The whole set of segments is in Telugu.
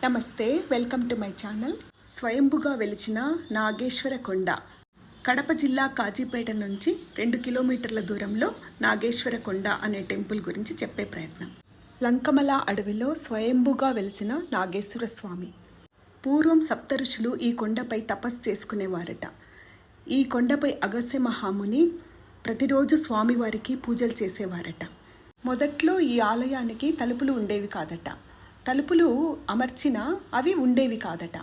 నమస్తే, వెల్కమ్ టు మై ఛానల్. స్వయంభుగా వెలిచిన నాగేశ్వర కొండ. కడప జిల్లా కాజీపేట నుంచి 2 కిలోమీటర్ల దూరంలో నాగేశ్వర కొండ అనే టెంపుల్ గురించి చెప్పే ప్రయత్నం. లంకమల అడవిలో స్వయంభుగా వెలిసిన నాగేశ్వర స్వామి. పూర్వం సప్త ఋషులు ఈ కొండపై తపస్సు చేసుకునేవారట. ఈ కొండపై అగస్త్య మహాముని ప్రతిరోజు స్వామివారికి పూజలు చేసేవారట. మొదట్లో ఈ ఆలయానికి తలుపులు ఉండేవి కాదట. తలుపులు అమర్చినా అవి ఉండేవి కాదట.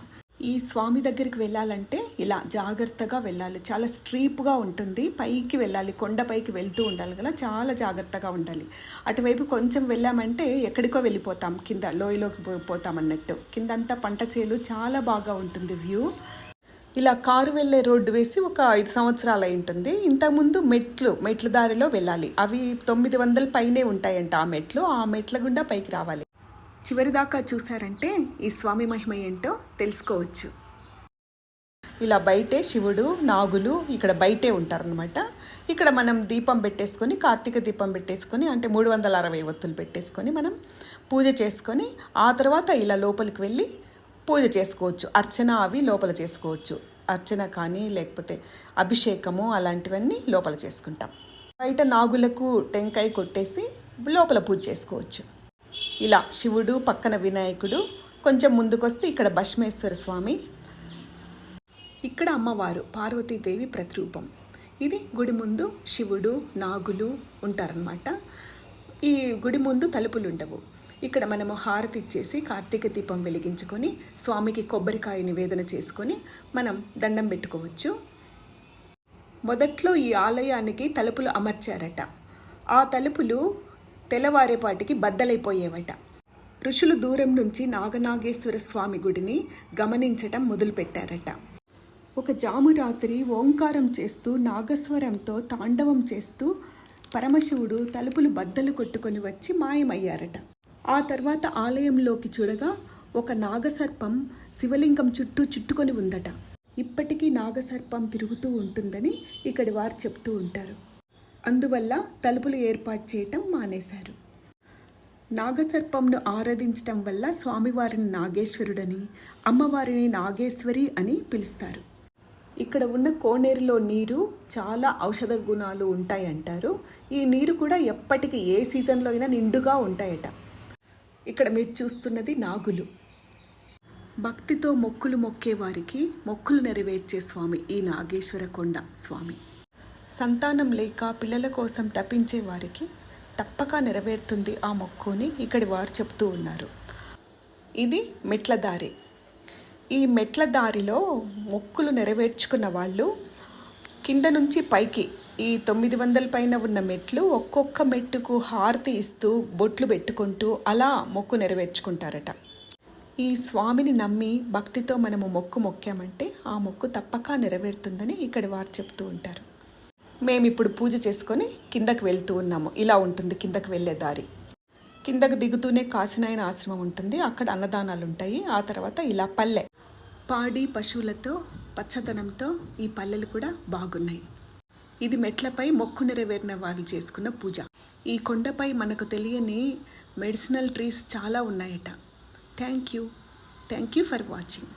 ఈ స్వామి దగ్గరికి వెళ్ళాలంటే ఇలా జాగ్రత్తగా వెళ్ళాలి. చాలా స్ట్రీప్గా ఉంటుంది. పైకి వెళ్ళాలి, కొండపైకి వెళ్తూ ఉండాలి కదా, చాలా జాగ్రత్తగా ఉండాలి. అటువైపు కొంచెం వెళ్ళామంటే ఎక్కడికో వెళ్ళిపోతాం, కింద లోయలోకి పోతాం అన్నట్టు. కిందంతా పంట చేలు, చాలా బాగా ఉంటుంది వ్యూ. ఇలా కారు వెళ్ళే రోడ్డు వేసి ఒక 5 సంవత్సరాలు అయి ఉంటుంది. ఇంతకుముందు మెట్ల దారిలో వెళ్ళాలి. అవి 900 పైనే ఉంటాయంట ఆ మెట్ల గుండా పైకి రావాలి. చివరిదాకా చూసారంటే ఈ స్వామి మహిమ ఏంటో తెలుసుకోవచ్చు. ఇలా బయటే శివుడు, నాగులు ఇక్కడ బయటే ఉంటారనమాట. ఇక్కడ మనం దీపం పెట్టేసుకొని, కార్తీక దీపం పెట్టేసుకొని, అంటే 360 ఒత్తులు పెట్టేసుకొని మనం పూజ చేసుకొని ఆ తర్వాత ఇలా లోపలికి వెళ్ళి పూజ చేసుకోవచ్చు. అర్చన అవి లోపల చేసుకోవచ్చు. అర్చన కానీ లేకపోతే అభిషేకము అలాంటివన్నీ లోపల చేసుకుంటాం. బయట నాగులకు టెంకాయ కొట్టేసి లోపల పూజ చేసుకోవచ్చు. ఇలా శివుడు, పక్కన వినాయకుడు, కొంచెం ముందుకొస్తే ఇక్కడ భస్మేశ్వర స్వామి, ఇక్కడ అమ్మవారు పార్వతీదేవి ప్రతిరూపం. ఇది గుడి ముందు శివుడు, నాగులు ఉంటారనమాట. ఈ గుడి ముందు తలుపులు ఉండవు. ఇక్కడ మనము హారతి ఇచ్చేసి కార్తీక దీపం వెలిగించుకొని స్వామికి కొబ్బరికాయ నివేదన చేసుకొని మనం దండం పెట్టుకోవచ్చు. మొదట్లో ఈ ఆలయానికి తలుపులు అమర్చారట. ఆ తలుపులు తెల్లవారేపాటికి బద్దలైపోయేవట. ఋషులు దూరం నుంచి నాగనాగేశ్వర స్వామి గుడిని గమనించటం మొదలుపెట్టారట. ఒక జాము రాత్రి ఓంకారం చేస్తూ నాగస్వరంతో తాండవం చేస్తూ పరమశివుడు తలుపులు బద్దలు కొట్టుకొని వచ్చి మాయమయ్యారట. ఆ తర్వాత ఆలయంలోకి చూడగా ఒక నాగసర్పం శివలింగం చుట్టూ చుట్టుకొని ఉందట. ఇప్పటికీ నాగసర్పం తిరుగుతూ ఉంటుందని ఇక్కడి వారు చెప్తూ ఉంటారు. అందువల్ల తలుపులు ఏర్పాటు చేయటం మానేశారు. నాగసర్పంను ఆరాధించటం వల్ల స్వామివారిని నాగేశ్వరుడని, అమ్మవారిని నాగేశ్వరి అని పిలుస్తారు. ఇక్కడ ఉన్న కోనేరులో నీరు చాలా ఔషధ గుణాలు ఉంటాయంటారు. ఈ నీరు కూడా ఎప్పటికీ ఏ సీజన్లో అయినా నిండుగా ఉంటాయట. ఇక్కడ మీరు చూస్తున్నది నాగులు. భక్తితో మొక్కులు మొక్కే వారికి మొక్కులు నెరవేర్చే స్వామి ఈ నాగేశ్వర కొండ స్వామి. సంతానం లేక పిల్లల కోసం తప్పించే వారికి తప్పక నెరవేరుతుంది ఆ మొక్కుని ఇక్కడి వారు చెప్తూ ఉన్నారు. ఇది మెట్ల దారి. ఈ మెట్ల దారిలో మొక్కులు నెరవేర్చుకున్న వాళ్ళు కింద నుంచి పైకి ఈ 900 పైన ఉన్న మెట్లు ఒక్కొక్క మెట్టుకు హారతి ఇస్తూ బొట్లు పెట్టుకుంటూ అలా మొక్కు నెరవేర్చుకుంటారట. ఈ స్వామిని నమ్మి భక్తితో మనము మొక్కామంటే ఆ మొక్కు తప్పక నెరవేరుతుందని ఇక్కడి వారు చెప్తూ ఉంటారు. మేము ఇప్పుడు పూజ చేసుకొని కిందకి వెళ్తూ ఉన్నాము. ఇలా ఉంటుంది కిందకి వెళ్ళే దారి. కిందకు దిగుతూనే కాశీనాయన ఆశ్రమం ఉంటుంది. అక్కడ అన్నదానాలు ఉంటాయి. ఆ తర్వాత ఇలా పల్లె, పాడి పశువులతో పచ్చదనంతో ఈ పల్లెలు కూడా బాగున్నాయి. ఇది మెట్లపై మొక్కు నెరవేరిన వాళ్ళు చేసుకున్న పూజ. ఈ కొండపై మనకు తెలియని మెడిసినల్ ట్రీస్ చాలా ఉన్నాయట. Thank you for watching.